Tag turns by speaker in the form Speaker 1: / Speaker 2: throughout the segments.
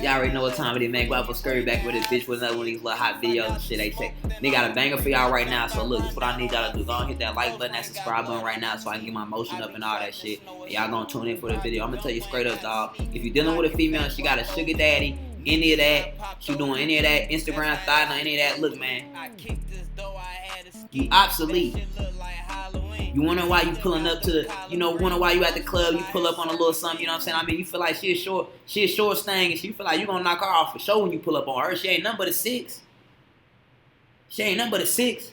Speaker 1: Y'all already know what time it is, man. Go out for scurry back with this bitch with another one of these little hot videos and shit. They say, nigga got a banger for y'all right now. So look, this is what I need y'all to do. Go and hit that like button, that subscribe button right now so I can get my motion up and all that shit. And y'all gonna tune in for the video. I'm gonna tell you straight up, dog. If you're dealing with a female and she got a sugar daddy, any of that, she doing any of that, Instagram style, any of that, look, man, you obsolete. You wonder why you pulling up to the, wonder why you at the club, you pull up on a little something, you know what I'm saying? I mean, you feel like she a short thing, and she feel like you gonna knock her off for sure when you pull up on her. She ain't nothing but a 6. She ain't nothing but a 6.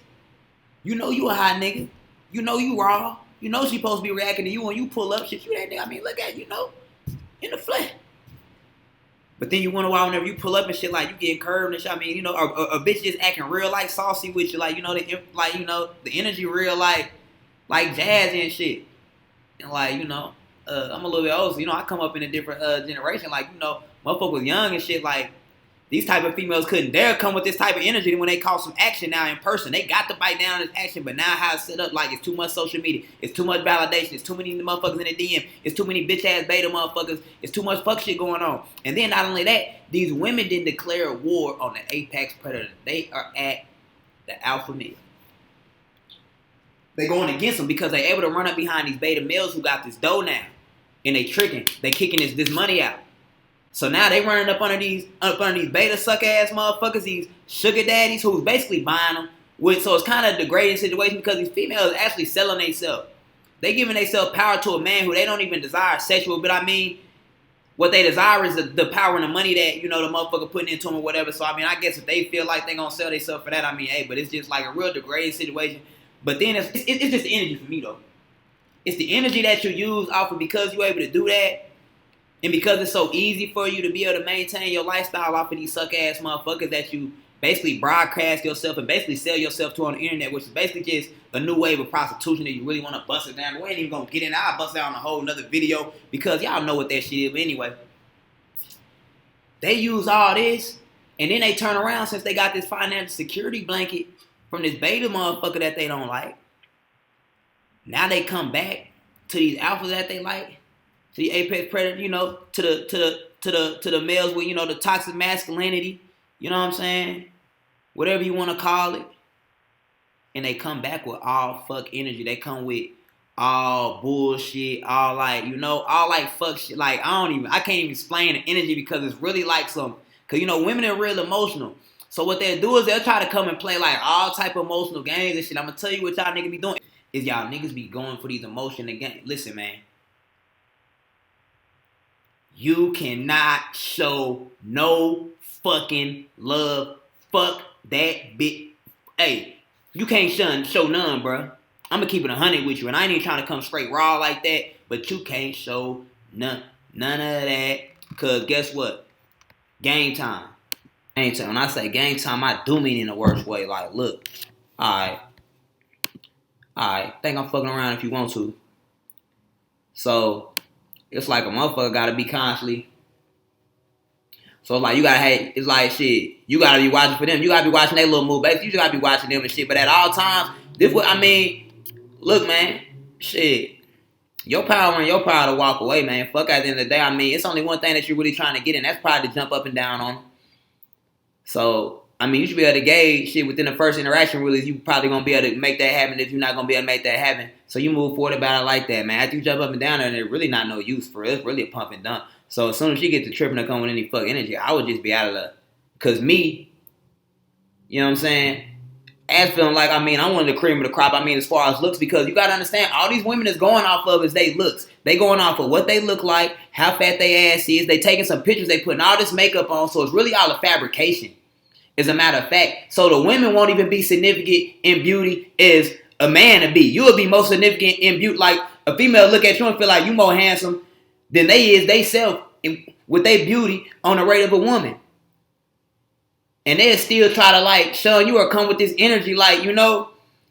Speaker 1: You know you a hot nigga. You know you raw. You know she supposed to be reacting to you when you pull up. Shit, you that nigga. I mean, look at, in the flesh. But then you wonder why whenever you pull up and shit, like, you getting curved and shit. I mean, a bitch just acting real, like, saucy with you. Like, the energy real, like jazzy and shit. And, like, I'm a little bit older, so, I come up in a different generation. Like, motherfuckers was young and shit. Like, these type of females couldn't dare come with this type of energy when they call some action now in person. They got to bite down this action, but now how it's set up, like, it's too much social media. It's too much validation. It's too many motherfuckers in the DM. It's too many bitch-ass beta motherfuckers. It's too much fuck shit going on. And then not only that, these women didn't declare war on the apex predator. They are at the alpha male. They going against them because they able to run up behind these beta males who got this dough now. And they tricking. They kicking this money out. So now they running up under these beta suck ass motherfuckers, these sugar daddies who's basically buying them. So it's kind of a degrading situation because these females are actually selling themselves. They giving themselves power to a man who they don't even desire sexual, but I mean, what they desire is the power and the money that, the motherfucker putting into them or whatever. So I mean, I guess if they feel like they gonna sell themselves for that, I mean, hey, but it's just like a real degrading situation. But then it's just the energy for me though. It's the energy that you use off of because you're able to do that. And because it's so easy for you to be able to maintain your lifestyle off of these suck-ass motherfuckers that you basically broadcast yourself and basically sell yourself to on the internet, which is basically just a new wave of prostitution that you really want to bust it down. We ain't even going to get in. I'll bust it out on a whole nother video because y'all know what that shit is. But anyway, they use all this, and then they turn around since they got this financial security blanket from this beta motherfucker that they don't like. Now they come back to these alphas that they like. To the apex predator, to the males with, the toxic masculinity, you know what I'm saying? Whatever you want to call it. And they come back with all fuck energy. They come with all bullshit, all like, all like fuck shit. Like, I can't even explain the energy because it's really like some, because, women are real emotional. So what they'll do is they'll try to come and play like all type of emotional games and shit. I'm going to tell you what y'all niggas be doing. Is y'all niggas be going for these emotional games. Listen, man. You cannot show no fucking love. Fuck that bitch. Hey, you can't show none, bruh. I'm going to keep it 100 with you. And I ain't even trying to come straight raw like that. But you can't show none of that. Because guess what? Game time. Game time. When I say game time, I do mean in the worst way. Like, look. Alright. Think I'm fucking around if you want to. So it's like a motherfucker gotta be constantly. So it's like you gotta it's like shit. You gotta be watching for them. You gotta be watching their little move. Basically, you just gotta be watching them and shit. But at all times, this what I mean. Look, man, shit. Your power and your power to walk away, man. Fuck at the end of the day. I mean, it's only one thing that you're really trying to get in. That's probably to jump up and down on them. So I mean, you should be able to gauge shit within the first interaction. Really, you probably gonna be able to make that happen. If you're not gonna be able to make that happen, so you move forward about it like that, man. After you jump up and down there, there's really not no use for it. It's really a pump and dump. So as soon as she gets to tripping or coming with any fuck energy, I would just be out of luck. Cause me, you know what I'm saying? As feeling like, I mean, I'm one of the cream of the crop. I mean, as far as looks, because you gotta understand, all these women is going off of is they looks. They going off of what they look like, how fat they ass is. They taking some pictures. They putting all this makeup on. So it's really all a fabrication. As a matter of fact, so the women won't even be significant in beauty as a man to be. You'll be most significant in beauty. Like a female look at you and feel like you more handsome than they self with their beauty on the rate of a woman. And they'll still try to like show you or come with this energy like,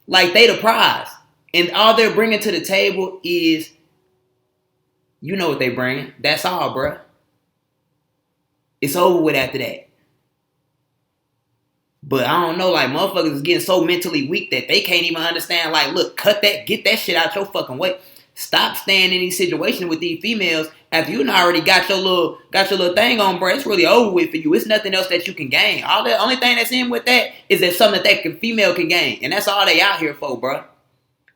Speaker 1: like they the prize. And all they're bringing to the table is, what they bringing. That's all, bruh. It's over with after that. But I don't know, like, motherfuckers is getting so mentally weak that they can't even understand, like, look, cut that, get that shit out your fucking way. Stop staying in these situations with these females after you already got your little thing on, bro. It's really over with for you. It's nothing else that you can gain. All the only thing that's in with that is that something that female can gain, and that's all they out here for, bro.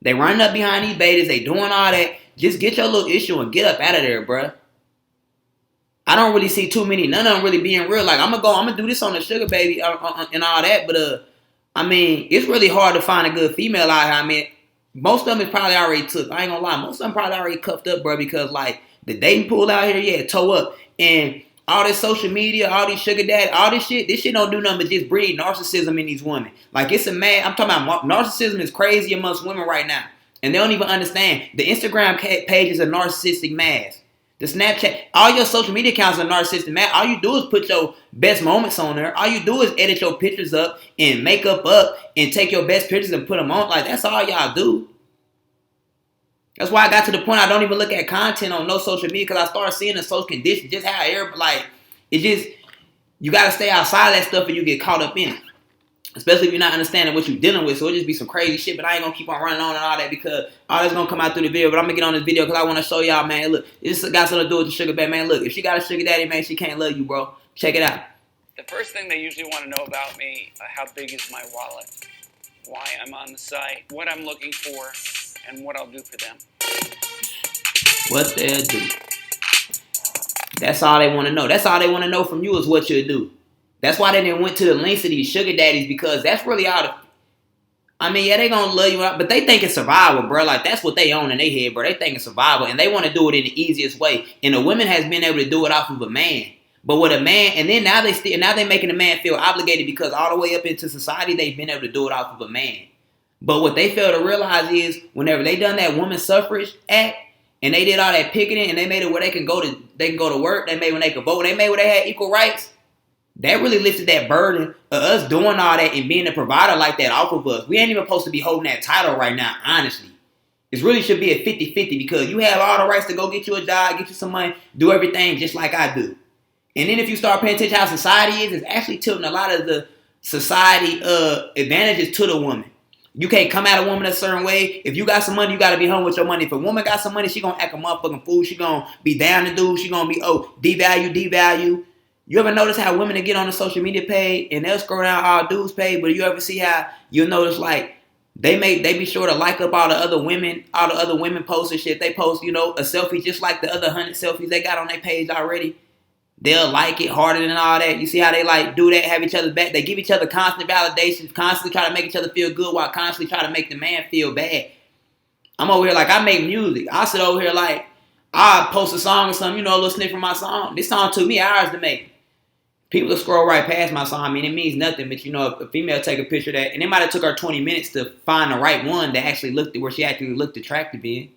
Speaker 1: They running up behind these betas. They doing all that. Just get your little issue and get up out of there, bro. I don't really see too many. None of them really being real. Like I'm gonna do this on the sugar baby and all that, but I mean, it's really hard to find a good female out here. I mean, most of them is probably already took. I ain't gonna lie. Most of them probably already cuffed up, bro, because like the dating pool out here, yeah, toe up. And all this social media, all these sugar daddy, all this shit don't do nothing but just breed narcissism in these women. Like it's I'm talking about narcissism is crazy amongst women right now. And they don't even understand. The Instagram page is a narcissistic mask. The Snapchat, all your social media accounts are narcissistic, man. All you do is put your best moments on there. All you do is edit your pictures up and makeup up and take your best pictures and put them on. Like, that's all y'all do. That's why I got to the point I don't even look at content on no social media because I started seeing the social conditions, just how everybody, like, it just, you got to stay outside of that stuff and you get caught up in it. Especially if you're not understanding what you're dealing with. So it'll just be some crazy shit, but I ain't going to keep on running on and all that because all that's going to come out through the video. But I'm going to get on this video because I want to show y'all, man, look, this got something to do with the sugar baby, man. Look, if she got a sugar daddy, man, she can't love you, bro. Check it out.
Speaker 2: The first thing they usually want to know about me, how big is my wallet, why I'm on the site, what I'm looking for, and what I'll do for them.
Speaker 1: What they'll do. That's all they want to know. That's all they want to know from you is what you'll do. That's why they didn't went to the lengths of these sugar daddies because that's really all the... I mean, yeah, they gonna love you, but they think it's survival, bro. Like, that's what they own in their head, bro. They think it's survival, and they want to do it in the easiest way. And a woman has been able to do it off of a man. But with a man, and then now they making the man feel obligated because all the way up into society, they've been able to do it off of a man. But what they fail to realize is whenever they done that woman suffrage act, and they did all that picketing, and they made it where they can go to work, they made when they could vote, they made where they had equal rights, that really lifted that burden of us doing all that and being a provider like that off of us. We ain't even supposed to be holding that title right now, honestly. It really should be a 50-50 because you have all the rights to go get you a job, get you some money, do everything just like I do. And then if you start paying attention to how society is, it's actually tilting a lot of the society advantages to the woman. You can't come at a woman a certain way. If you got some money, you got to be home with your money. If a woman got some money, she going to act a motherfucking fool. She going to be down to do. She going to be, devalue. You ever notice how women get on the social media page and they'll scroll down all dudes' page, but you ever see how you'll notice like they be sure to like up all the other women posts and shit. They post, a selfie just like the other 100 selfies they got on their page already. They'll like it harder than all that. You see how they like do that, have each other back. They give each other constant validation, constantly try to make each other feel good while constantly try to make the man feel bad. I'm over here like I make music. I sit over here like I post a song or something, a little snippet from my song. This song took me hours to make. People will scroll right past my song. I mean, it means nothing, but if a female take a picture of that, and it might have took her 20 minutes to find the right one that actually where she actually looked attractive in.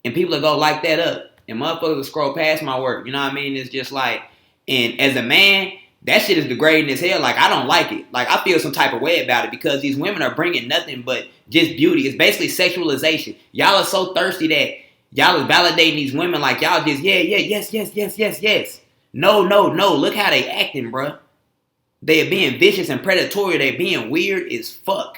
Speaker 1: And people will go like that up. And motherfuckers will scroll past my work. You know what I mean? It's just like, and as a man, that shit is degrading as hell. Like, I don't like it. Like, I feel some type of way about it because these women are bringing nothing but just beauty. It's basically sexualization. Y'all are so thirsty that y'all are validating these women like y'all just, yes. No. Look how they acting, bruh. They are being vicious and predatory. They being weird as fuck.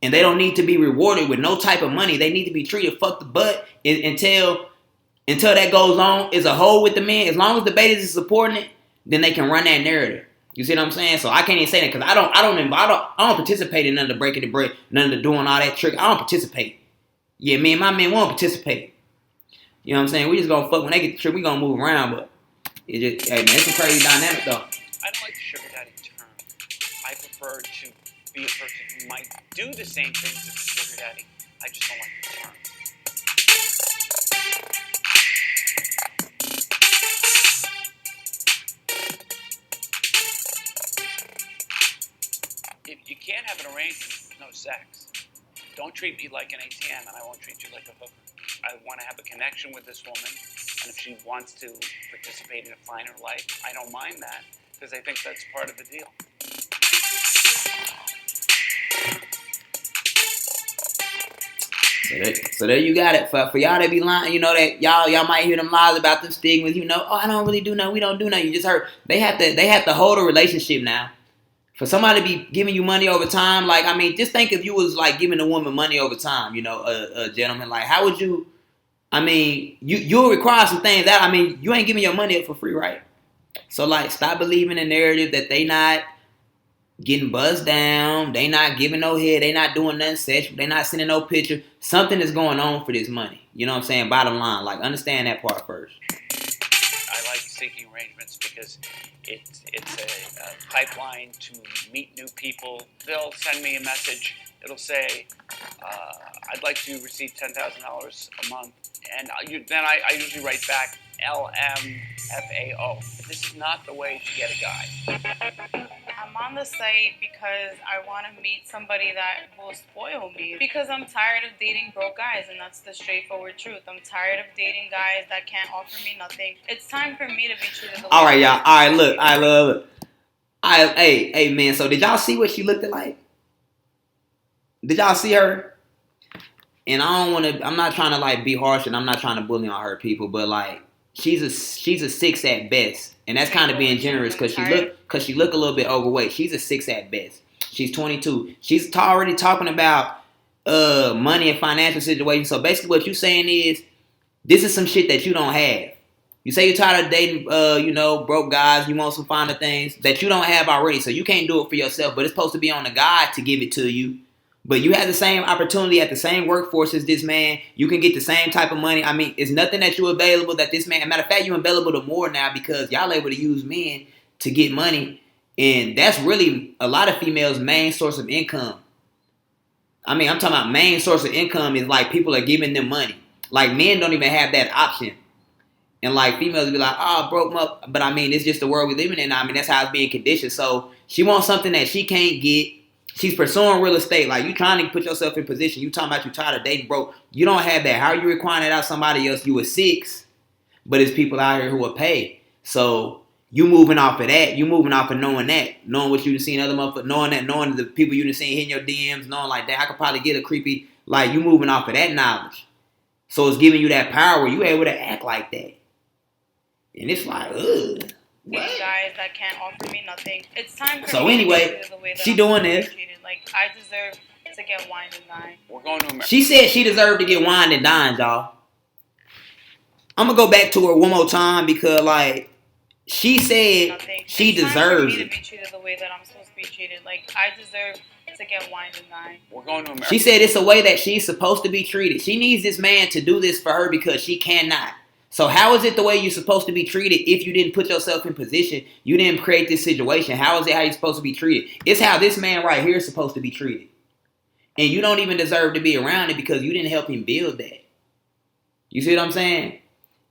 Speaker 1: And they don't need to be rewarded with no type of money. They need to be treated fuck the butt until that goes on. Is a hole with the men. As long as the betas is supporting it, then they can run that narrative. You see what I'm saying? So I can't even say that because I don't participate in none of the breaking the bread, none of the doing all that trick. I don't participate. Yeah, me and my men won't participate. You know what I'm saying? We just gonna fuck when they get the trick. We gonna move around, but it just, hey man, it's a crazy dynamic though.
Speaker 2: I don't like the sugar daddy term. I prefer to be a person who might do the same things as a sugar daddy. I just don't like the term. You can't have an arrangement with no sex. Don't treat me like an ATM, and I won't treat you like a hooker. I want to have a connection with this woman, and if she wants to participate in a finer life, I don't mind that, because I think that's part of the deal.
Speaker 1: So there you got it. For y'all that be lying, that y'all might hear them lies about them stigmas, I don't really do nothing, we don't do nothing. You just heard they have to hold a relationship now For somebody to be giving you money over time, like, I mean, just think if you was, like, giving a woman money over time, you know, a gentleman, like, how would you, I mean, you'll require some things that, I mean, you ain't giving your money up for free, right? So, like, stop believing the narrative that they not getting buzzed down, they not giving no head, they not doing nothing sexual, they not sending no picture. Something is going on for this money. You know what I'm saying? Bottom line, like, understand that part first.
Speaker 2: I like seeking arrangements because it's a pipeline to meet new people. They'll send me a message. It'll say, I'd like to receive $10,000 a month. And then I usually write back, LMFAO. This is not the way to get a guy.
Speaker 3: I'm on the site because I want to meet somebody that will spoil me. Because I'm tired of dating broke guys, and that's the straightforward truth. I'm tired of dating guys that can't offer me nothing. It's time for me to be treated the way.
Speaker 1: All right, y'all. All right, look. I love it. Hey, man. So did y'all see what she looked like? Did y'all see her? And I don't want to. I'm not trying to like be harsh, and I'm not trying to bully on her people, but like she's a 6 at best, and that's kind of being generous because she look a little bit overweight. She's a 6 at best. She's 22. She's already talking about money and financial situations. So basically, what you're saying is this is some shit that you don't have. You say you're tired of dating, broke guys. You want some finer things that you don't have already, so you can't do it for yourself. But it's supposed to be on the guy to give it to you. But you have the same opportunity at the same workforce as this man. You can get the same type of money. I mean, it's nothing that you're available that this man... Matter of fact, you're available to more now because y'all able to use men to get money. And that's really a lot of females' main source of income. I mean, I'm talking about main source of income is like people are giving them money. Like men don't even have that option. And like females be like, oh, broke them up. But I mean, it's just the world we living in. I mean, that's how it's being conditioned. So she wants something that she can't get. She's pursuing real estate. Like, you trying to put yourself in position. You talking about you tired of dating broke. You don't have that. How are you requiring it out of somebody else? You a 6, but it's people out here who will pay. So you moving off of that. You moving off of knowing that. Knowing what you done seen other motherfuckers. Knowing the people you done seen hitting your DMs. Knowing like that. I could probably get a creepy. Like, you moving off of that knowledge. So it's giving you that power where you able to act like that. And it's like, ugh.
Speaker 3: What? Guys that can't offer me nothing. It's time for
Speaker 1: so
Speaker 3: me
Speaker 1: anyway,
Speaker 3: to the way that
Speaker 1: she
Speaker 3: I'm
Speaker 1: doing this.
Speaker 3: Like, I deserve to get wine and dine.
Speaker 2: We're going to America.
Speaker 1: She said she deserved to get wine and dine, y'all. I'm gonna go back to her one more time because, like, she said she deserves it.
Speaker 3: To be treated the way that I'm supposed to be treated. Like, I deserve to get wine and dine.
Speaker 2: We're going to America.
Speaker 1: She said it's a way that she's supposed to be treated. She needs this man to do this for her because she cannot. So how is it the way you're supposed to be treated if you didn't put yourself in position? You didn't create this situation. How is it how you're supposed to be treated? It's how this man right here is supposed to be treated. And you don't even deserve to be around it because you didn't help him build that. You see what I'm saying?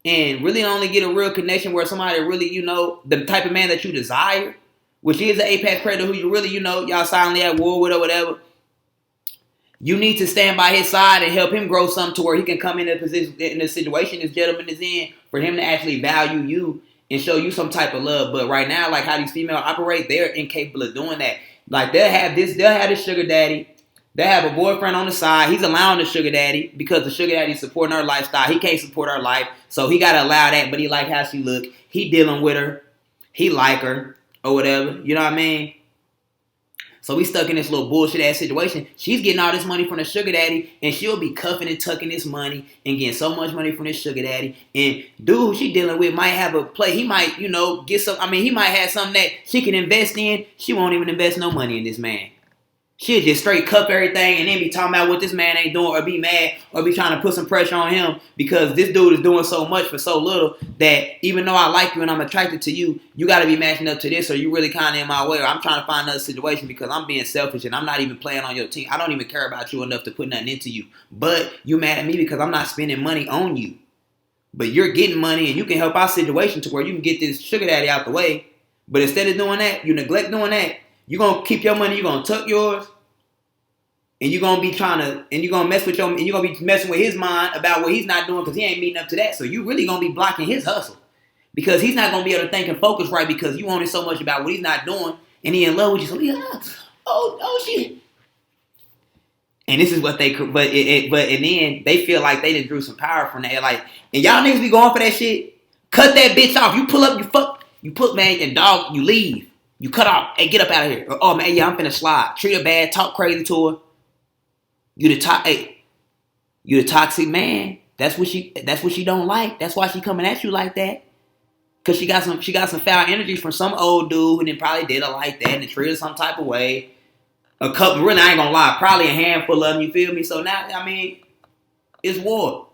Speaker 1: And really only get a real connection where somebody really, the type of man that you desire, which is an apex predator who you really, y'all silently at war with or whatever. You need to stand by his side and help him grow something to where he can come in a position, in a situation this gentleman is in, for him to actually value you and show you some type of love. But right now, like how these females operate, they're incapable of doing that. Like they'll have this sugar daddy. They'll have a boyfriend on the side. He's allowing the sugar daddy because the sugar daddy's supporting her lifestyle. He can't support her life, so he gotta allow that. But he like how she look. He dealing with her. He like her or whatever. You know what I mean? So we stuck in this little bullshit ass situation. She's getting all this money from the sugar daddy, and she'll be cuffing and tucking this money and getting so much money from this sugar daddy. And dude who she dealing with might have a play. He might, get some. I mean, he might have something that she can invest in. She won't even invest no money in this man. She'll just straight cuff everything and then be talking about what this man ain't doing or be mad or be trying to put some pressure on him because this dude is doing so much for so little that even though I like you and I'm attracted to you, you got to be matching up to this or you really kind of in my way or I'm trying to find another situation because I'm being selfish and I'm not even playing on your team. I don't even care about you enough to put nothing into you. But you mad at me because I'm not spending money on you. But you're getting money and you can help our situation to where you can get this sugar daddy out the way. But instead of doing that, you neglect doing that. You're going to keep your money, you're going to tuck yours. And you're going to be and you're going to mess with and you're going to be messing with his mind about what he's not doing because he ain't meeting up to that. So you really going to be blocking his hustle because he's not going to be able to think and focus right because you want it so much about what he's not doing and he in love with you. So oh shit. And this is what they, and then they feel like they done drew some power from that. Like, and y'all niggas be going for that shit. Cut that bitch off. You pull up, you put man and dog, you leave. You cut off. Hey, get up out of here. Or, oh man, yeah, I'm finna slide. Treat her bad. Talk crazy to her. You the toxic man. That's what she don't like. That's why she coming at you like that. Cause she got some foul energy from some old dude who then probably did her like that and treated her some type of way. A couple, really, I ain't gonna lie, probably a handful of them. You feel me? So now, I mean, it's war.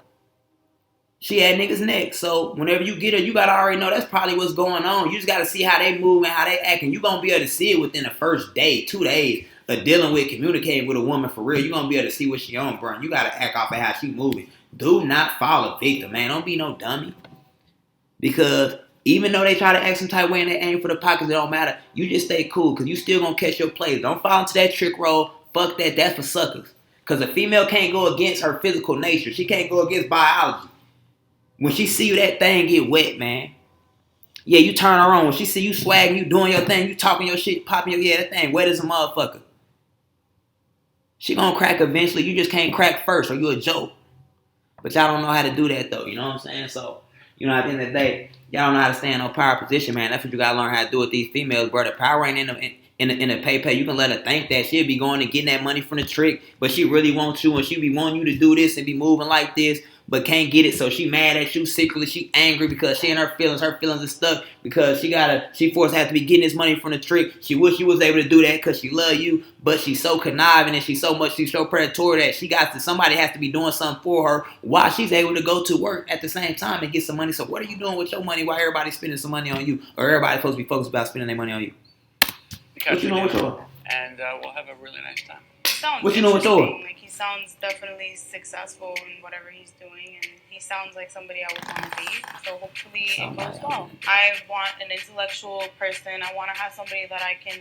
Speaker 1: She had niggas next. So whenever you get her, you gotta already know that's probably what's going on. You just gotta see how they move and how they act, and you gonna be able to see it within the first day, 2 days of dealing with, communicating with a woman for real. You gonna be able to see what she on, bro. You gotta act off of how she moving. Do not fall a victim, man. Don't be no dummy. Because even though they try to act some type of way and they aim for the pockets, it don't matter. You just stay cool because you still gonna catch your plays. Don't fall into that trick roll. Fuck that. That's for suckers. Because a female can't go against her physical nature. She can't go against biology. When she see you, that thing get wet, man. Yeah, you turn her on. When she see you swagging, you doing your thing, you talking your shit, popping your, yeah, that thing wet as a motherfucker. She gonna crack eventually. You just can't crack first or you a joke. But y'all don't know how to do that though. You know what I'm saying? So, you know, at the end of the day, y'all don't know how to stay in no power position, man. That's what you gotta learn how to do with these females, bro. The power ain't in the pay. You can let her think that she'll be going and getting that money from the trick, but she really wants you and she be wanting you to do this and be moving like this, but can't get it. So she mad at you secretly. She angry because she in her feelings are stuck because she forced to have to be getting this money from the trick. She wish she was able to do that because she love you, but she's so conniving and she's so predatory that somebody has to be doing something for her while she's able to go to work at the same time and get some money. So what are you doing with your money while everybody's spending some money on you, or everybody's supposed to be focused about spending their money on you?
Speaker 2: Because
Speaker 1: what you know with your?
Speaker 2: And we'll have a really nice time.
Speaker 3: What you know with your? Like, he sounds definitely successful in whatever he's doing, and he sounds like somebody I would want to date. So hopefully it goes well. I want an intellectual person. I want to have somebody that I can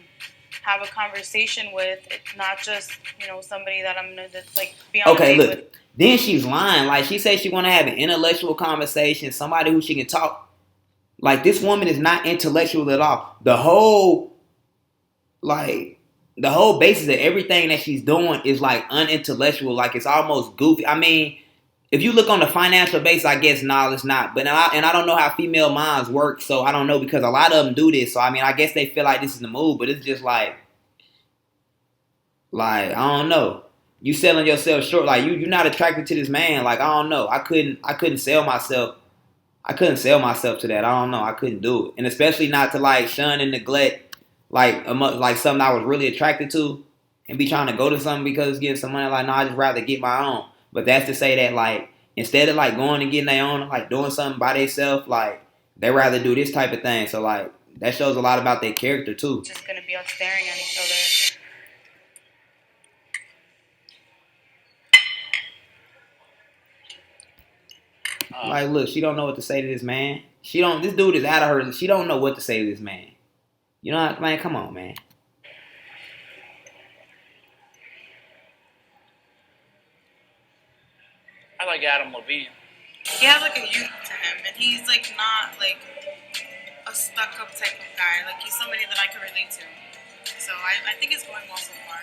Speaker 3: have a conversation with. It's not just, you know, somebody that I'm gonna just like be on a date with.
Speaker 1: Then she's lying. Like, she says she want to have an intellectual conversation, somebody who she can talk. Like, this woman is not intellectual at all. The whole basis of everything that she's doing is like unintellectual. Like, it's almost goofy. I mean, if you look on the financial base, I guess it's not. But I don't know how female minds work, so I don't know, because a lot of them do this. So I mean, I guess they feel like this is the move, but it's just like I don't know. You selling yourself short. Like, you're not attracted to this man. Like, I don't know. I couldn't sell myself. I couldn't sell myself to that. I don't know. I couldn't do it, and especially not to like shun and neglect like something I was really attracted to, and be trying to go to something because it's getting some money. Like, no, I just rather get my own. But that's to say that, like, instead of like going and getting their own, like doing something by themselves, like, they rather do this type of thing. So like, that shows a lot about their character too.
Speaker 3: Just gonna be out staring at each other.
Speaker 1: Like, look, she don't know what to say to this man. This dude is out of her. She don't know what to say to this man. You know what, man? Come on, man.
Speaker 2: I like Adam Levine.
Speaker 3: He has like a youth to him, and he's like not like a stuck-up type of guy. Like, he's somebody that I can relate to. So I think it's going well so far.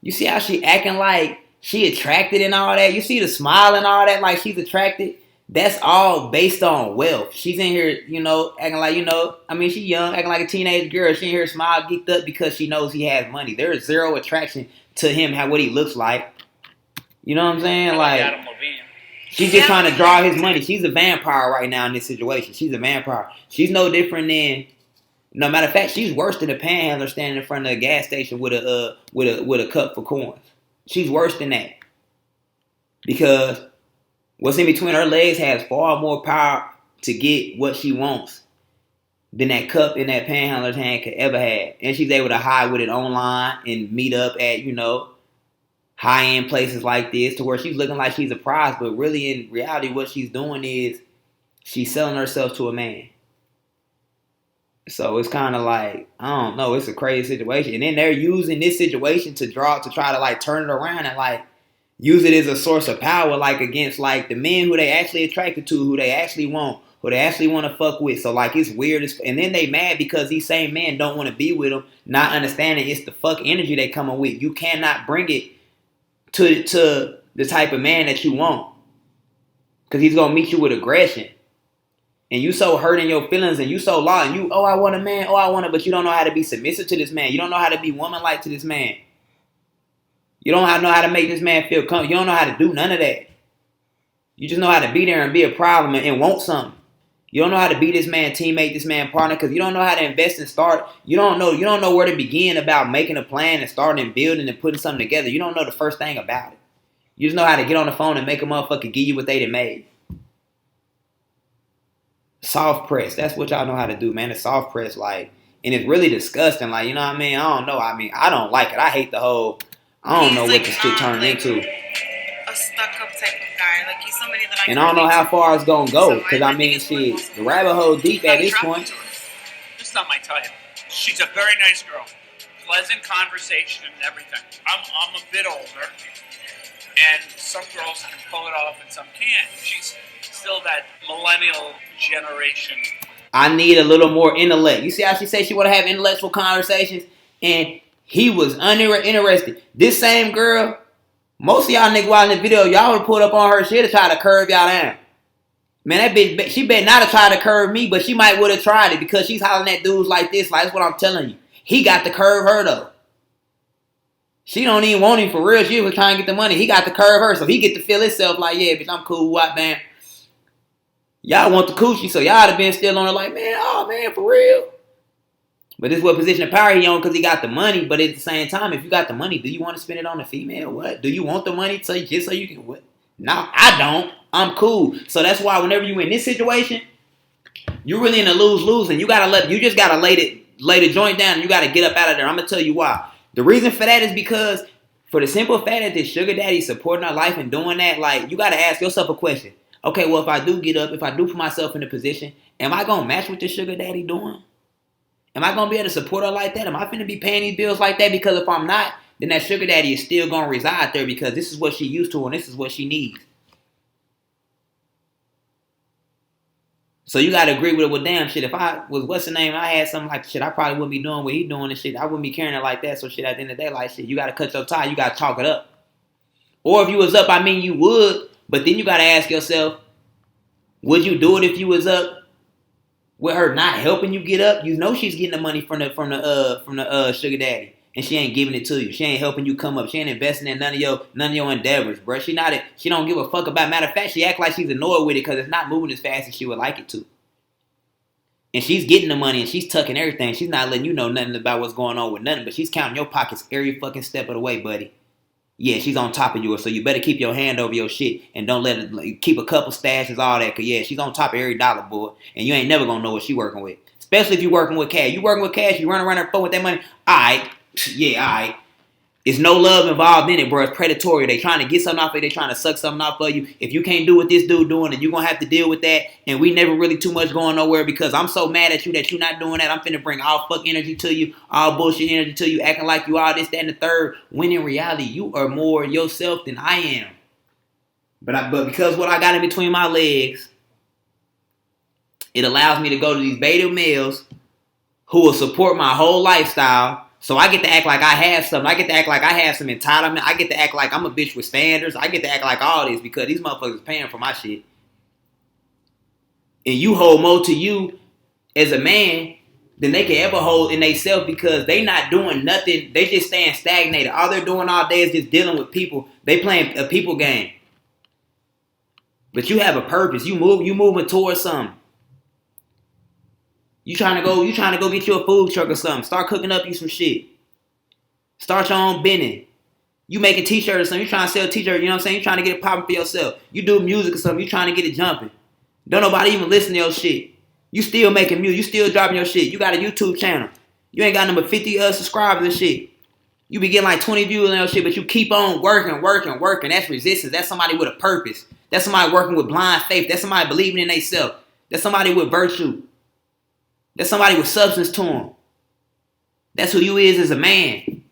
Speaker 1: You see how she acting like she attracted and all that? You see the smile and all that, like she's attracted? That's all based on wealth. She's in here, you know, acting like, you know, I mean, she's young, acting like a teenage girl. She in here smile, geeked up because she knows he has money. There is zero attraction to him, what he looks like. You know what I'm saying? Like,
Speaker 2: Adam Levine.
Speaker 1: She's just trying to draw his money. She's a vampire right now in this situation. She's a vampire. She's no different than, no matter of fact, she's worse than a panhandler standing in front of a gas station with a cup for coins. She's worse than that. Because what's in between her legs has far more power to get what she wants than that cup in that panhandler's hand could ever have. And she's able to hide with it online and meet up at, you know, high-end places like this to where she's looking like she's a prize. But really, in reality, what she's doing is she's selling herself to a man. So it's kind of like, I don't know, it's a crazy situation. And then they're using this situation to try to like turn it around and like use it as a source of power, like against like the men who they actually attracted to, who they actually want, who they actually want to fuck with. So like, it's weird. And then they mad because these same men don't want to be with them, not understanding it's the fuck energy they coming with. You cannot bring it to the type of man that you want, because he's gonna meet you with aggression. and you so hurt in your feelings and you so lost and you, oh, I want a man, oh, I want to, but you don't know how to be submissive to this man. You don't know how to be woman-like to this man. You don't know how to make this man feel comfortable. You don't know how to do none of that. You just know how to be there and be a problem and want something. You don't know how to be this man teammate, this man partner, because you don't know how to invest and start. You don't know where to begin about making a plan and starting and building and putting something together. You don't know the first thing about it. You just know how to get on the phone and make a motherfucker give you what they done made. Soft press. That's what y'all know how to do, man. The soft press, like, and it's really disgusting. Like, you know what I mean? I don't know. I mean, I don't like it. I hate the whole, I don't know what this shit turned into.
Speaker 3: A stuck-up type of guy. Like, he's somebody that
Speaker 1: And I don't know how far it's gonna go. Because, I mean, shit, the rabbit hole deep at this point.
Speaker 2: This is not my type. She's a very nice girl. Pleasant conversation and everything. I'm a bit older. And some girls can pull it off and some can't. She's still that millennial generation.
Speaker 1: I need a little more intellect. You see how she said she want to have intellectual conversations? And he was uninterested. This same girl, most of y'all niggas watching the video, y'all would have pulled up on her shit to try to curve y'all down. Man, that bitch, she better not have tried to curve me, but she might would have tried it because she's hollering at dudes like this. Like, that's what I'm telling you. He got to curve her, though. She don't even want him for real. She was trying to get the money. He got to curve her, so he get to feel himself like, yeah, bitch, I'm cool. What, man? Y'all want the coochie, so y'all have been still on her like, man, oh, man, for real. But this is what position of power he on because he got the money. But at the same time, if you got the money, do you want to spend it on a female? What? Do you want the money just so you can what? No, I don't. I'm cool. So that's why whenever you in this situation, you're really in a lose-lose, and you just gotta lay the joint down, and you gotta get up out of there. I'm gonna tell you why. The reason for that is because for the simple fact that this sugar daddy supporting our life and doing that, like, you gotta ask yourself a question. Okay, well, if I do get up, if I do put myself in a position, am I gonna match what this sugar daddy doing? Am I gonna be able to support her like that? Am I finna be paying these bills like that? Because if I'm not, then that sugar daddy is still gonna reside there because this is what she used to and this is what she needs. So you gotta agree with it. Well, damn shit, if I was, what's the name, I had something like shit, I probably wouldn't be doing what he doing and shit. I wouldn't be carrying it like that. So shit, at the end of the day, like shit, you gotta cut your tie, you gotta chalk it up. Or if you was up, I mean you would, but then you gotta ask yourself, would you do it if you was up with her not helping you get up? You know she's getting the money from the sugar daddy, and she ain't giving it to you. She ain't helping you come up. She ain't investing in none of your endeavors, bro. She don't give a fuck about. Matter of fact, she act like she's annoyed with it because it's not moving as fast as she would like it to. And she's getting the money and she's tucking everything. She's not letting you know nothing about what's going on with nothing, but she's counting your pockets every fucking step of the way, buddy. Yeah, she's on top of yours, so you better keep your hand over your shit and don't let it, keep a couple stashes, all that, because, yeah, she's on top of every dollar, boy, and you ain't never going to know what she working with, especially if you working with cash. You working with cash, you run around her phone with that money, all right, yeah, all right. It's no love involved in it, bro. It's predatory. They trying to get something off of it. They trying to suck something off of you. If you can't do what this dude doing, then you're going to have to deal with that. And we never really too much going nowhere because I'm so mad at you that you're not doing that. I'm finna bring all fuck energy to you, all bullshit energy to you, acting like you all this, that, and the third. When in reality, you are more yourself than I am. But because what I got in between my legs, it allows me to go to these beta males who will support my whole lifestyle. So I get to act like I have something. I get to act like I have some entitlement. I get to act like I'm a bitch with standards. I get to act like all this because these motherfuckers is paying for my shit. And you hold more to you as a man than they can ever hold in themselves because they not doing nothing. They just staying stagnated. All they're doing all day is just dealing with people. They playing a people game. But you have a purpose. You moving towards something. You trying to go get you a food truck or something. Start cooking up you some shit. Start your own business. You making t-shirts or something. You trying to sell t-shirts, you know what I'm saying? You trying to get it popping for yourself. You do music or something. You trying to get it jumping. Don't nobody even listen to your shit. You still making music. You still dropping your shit. You got a YouTube channel. You ain't got number 50 subscribers and shit. You be getting like 20 views on your shit, but you keep on working. That's resistance. That's somebody with a purpose. That's somebody working with blind faith. That's somebody believing in themselves. That's somebody with virtue. That's somebody with substance to them. That's who you is as a man.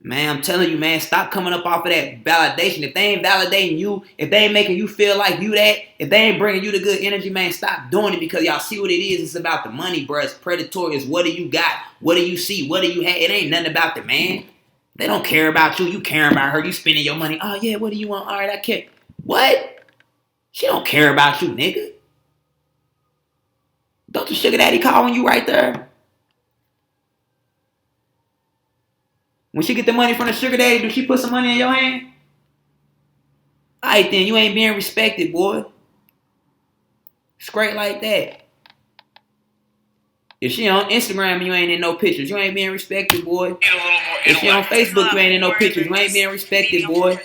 Speaker 1: Man, I'm telling you, man, stop coming up off of that validation. If they ain't validating you, if they ain't making you feel like you that, if they ain't bringing you the good energy, man, stop doing it because y'all see what it is. It's about the money, bro. It's predatory. It's what do you got? What do you see? What do you have? It ain't nothing about the man. They don't care about you. You caring about her. You spending your money. Oh, yeah, what do you want? All right, I care. What? She don't care about you, nigga. Don't the sugar daddy calling you right there? When she get the money from the sugar daddy, do she put some money in your hand? Alright then, you ain't being respected, boy. Straight like that. If she on Instagram and you ain't in no pictures, you ain't being respected, boy. If she on Facebook, you ain't in no pictures, you ain't being respected, boy.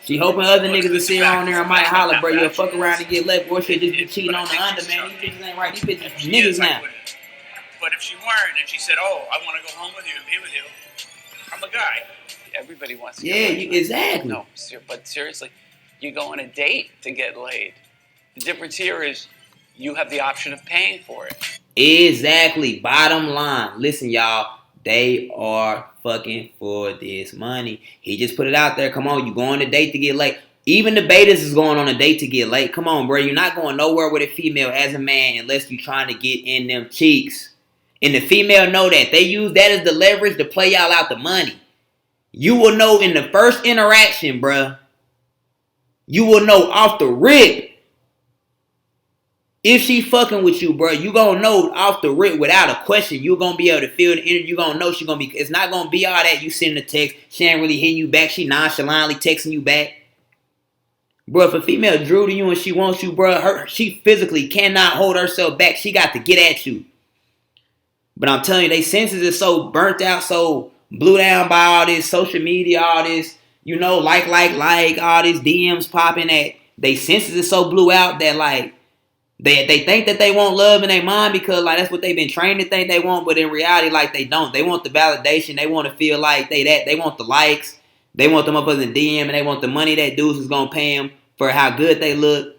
Speaker 1: She hoping other niggas will sit on there and might holler, bro. You'll fuck around and get left, boy. She'll just be cheating on the under, man. These bitches ain't right. These bitches niggas now.
Speaker 2: But if she weren't and she said, oh, I want to go home with you and be with you, I'm a guy. Everybody wants to get laid.
Speaker 1: Exactly.
Speaker 2: No, but seriously, you go on a date to get laid. The difference here is you have the option of paying for it.
Speaker 1: Exactly. Bottom line. Listen, y'all. They are fucking for this money. He just put it out there. Come on, you go on a date to get laid. Even the betas is going on a date to get laid. Come on, bro. You're not going nowhere with a female as a man unless you're trying to get in them cheeks. And the female know that. They use that as the leverage to play y'all out the money. You will know in the first interaction, bruh. You will know off the rip. If she fucking with you, bro, you gonna know off the rip without a question. You gonna be able to feel the energy. You gonna know she gonna be. It's not gonna be all that. You sending a text. She ain't really hitting you back. She nonchalantly texting you back. Bro, if a female drew to you and she wants you, bro, she physically cannot hold herself back. She got to get at you. But I'm telling you, they senses is so burnt out, so blew down by all this social media, all this, you know, like, all these DMs popping at. They senses is so blew out that, like, They think that they want love in their mind because, like, that's what they've been trained to think they want, but in reality, like, they don't. They want the validation. They want to feel like they want the likes. They want them up as a DM, and they want the money that dudes is going to pay them for how good they look.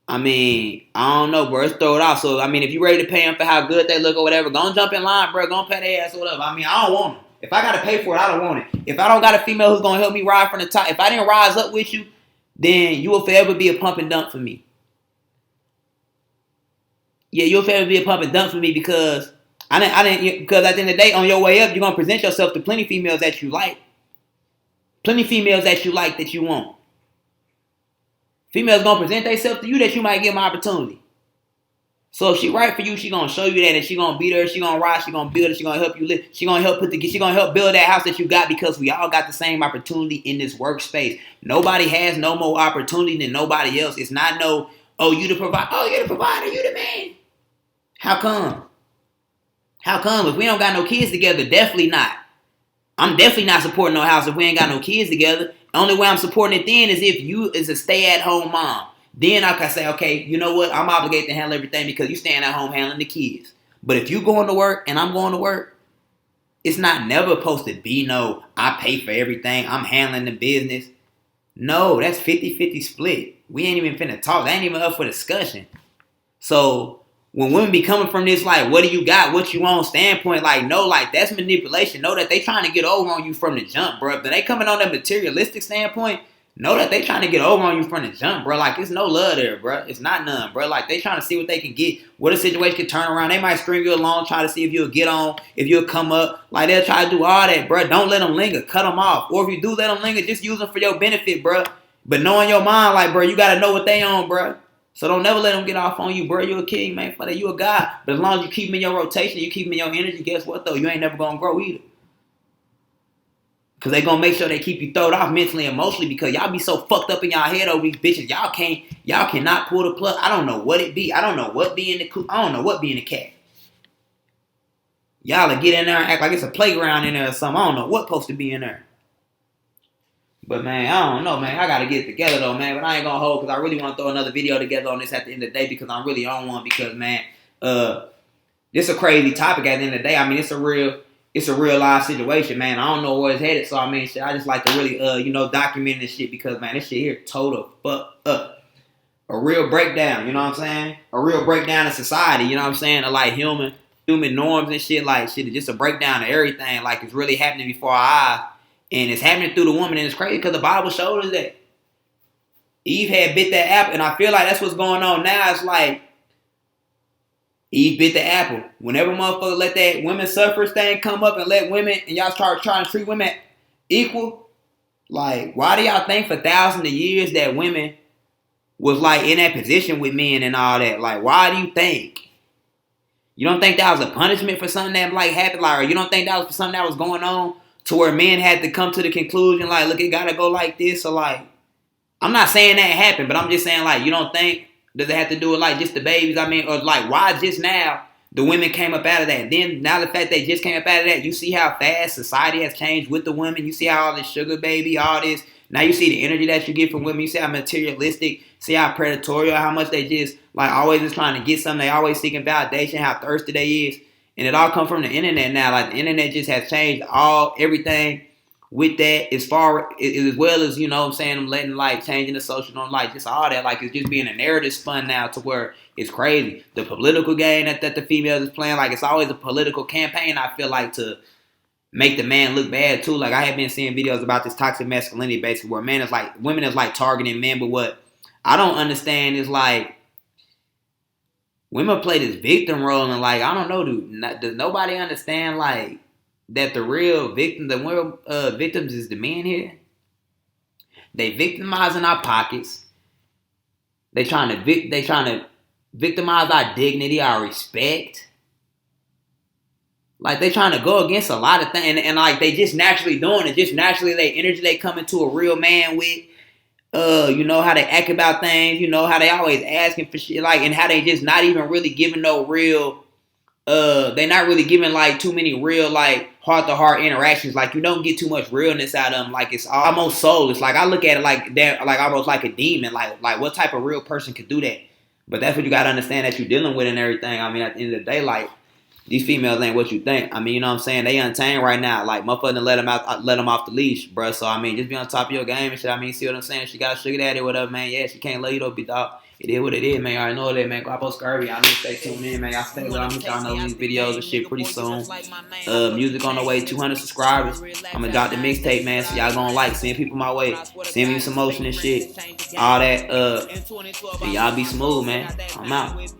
Speaker 1: I mean, I don't know, bro. Let's throw it off. So, I mean, if you ready to pay them for how good they look or whatever, go and jump in line, bro. Go and pay their ass or whatever. I mean, I don't want it. If I got to pay for it, I don't want it. If I don't got a female who's going to help me ride from the top, if I didn't rise up with you, then you will forever be a pump and dump for me. Yeah, you'll forever be a pump and dump for me because because at the end of the day, on your way up, you're gonna present yourself to plenty females that you like. Plenty females that you like that you want. Females gonna present themselves to you that you might give them opportunity. So if she right for you, she gonna show you that, and she gonna be there, she gonna ride, she gonna build it, she gonna help you live, she gonna help build that house that you got because we all got the same opportunity in this workspace. Nobody has no more opportunity than nobody else. It's not no, oh, you the provider, oh, you're the provider, you the man. How come? How come? If we don't got no kids together, definitely not. I'm definitely not supporting no house if we ain't got no kids together. The only way I'm supporting it then is if you is a stay-at-home mom. Then I can say, okay, you know what? I'm obligated to handle everything because you staying at home handling the kids. But if you going to work and I'm going to work, it's not never supposed to be no, I pay for everything. I'm handling the business. No, that's 50-50 split. We ain't even finna talk. That ain't even up for discussion. So when women be coming from this, like, what do you got, what you want standpoint, like, no, like, that's manipulation. Know that they trying to get over on you from the jump, bro. If they coming on that materialistic standpoint, know that they trying to get over on you from the jump, bro. Like, it's no love there, bro. It's not none, bro. Like, they trying to see what they can get, what a situation can turn around. They might string you along, try to see if you'll get on, if you'll come up. Like, they'll try to do all that, bro. Don't let them linger. Cut them off. Or if you do let them linger, just use them for your benefit, bro. But knowing your mind, like, bro, you got to know what they on, bro. So don't never let them get off on you, bro. You a king, man. For that, you a god. But as long as you keep them in your rotation, you keep them in your energy, guess what, though? You ain't never going to grow either. Because they going to make sure they keep you thrown off mentally and emotionally because y'all be so fucked up in y'all head over these bitches. Y'all cannot pull the plug. I don't know what it be. I don't know what be in the coop. I don't know what be in the cat. Y'all will get in there and act like it's a playground in there or something. I don't know what's supposed to be in there. But, man, I don't know, man. I got to get it together, though, man. But I ain't going to hold because I really want to throw another video together on this at the end of the day because I'm really on one because, man, this a crazy topic at the end of the day. I mean, it's a real life situation, man. I don't know where it's headed. So, I mean, shit, I just like to really, document this shit because, man, this shit here total fuck up. A real breakdown, you know what I'm saying? A real breakdown of society, you know what I'm saying? Of, like, human norms and shit. Like, shit, it's just a breakdown of everything. Like, it's really happening before our eyes. And it's happening through the woman, and it's crazy because the Bible showed us that Eve had bit that apple, and I feel like that's what's going on now. It's like Eve bit the apple. Whenever motherfuckers let that women suffrage thing come up and let women, and y'all start trying to treat women equal, like, why do y'all think for thousands of years that women was like in that position with men and all that. Like, why do you think? You don't think that was a punishment for something that like happened? Like, or you don't think that was for something that was going on to where men had to come to the conclusion, like, look, it gotta go like this, or like, I'm not saying that happened, but I'm just saying, like, you don't think, does it have to do with like just the babies? I mean, or like, why just now the women came up out of that? Then now the fact they just came up out of that, you see how fast society has changed with the women. You see how all this sugar baby, all this. Now you see the energy that you get from women. You see how materialistic, see how predatory, how much they just like always is trying to get something. They always seeking validation, how thirsty they is. And it all comes from the internet now. Like the internet just has changed everything with that, as well as, you know what I'm saying, I'm letting like changing the social norm, like just all that, like it's just being a narrative spun now to where it's crazy. The political game that the females is playing, like it's always a political campaign, I feel like, to make the man look bad too. Like I have been seeing videos about this toxic masculinity basically where women is like targeting men, but what I don't understand is like women play this victim role, and like, I don't know, does nobody understand like that the real victims is the men here? They victimizing our pockets. They trying to victimize our dignity, our respect. Like they trying to go against a lot of things, and like they just naturally doing it. Just naturally, they energy they come into a real man with. You know how they act about things. You know how they always asking for shit, like, and how they just not even really giving no real. They not really giving like too many real like heart-to-heart interactions. Like you don't get too much realness out of them. Like it's almost soulless. Like I look at it like that, like almost like a demon. Like what type of real person could do that? But that's what you gotta understand that you're dealing with and everything. I mean, at the end of the day, like these females ain't what you think. I mean, you know what I'm saying? They untamed right now. Like motherfucker let them off the leash, bro. So I mean, just be on top of your game and shit. I mean, see what I'm saying? She got a sugar daddy or whatever, man. Yeah, she can't love you though, big dog. It is what it is, man. You already know that, man. Guapo Scurvy. Y'all need to stay tuned in, man. Y'all stay with me. Y'all know these videos and shit pretty soon. Music on the way, 200 subscribers. I'm gonna drop the mixtape, man. So y'all gonna like, send people my way. Send me some motion and shit. All that. And y'all be smooth, man. I'm out.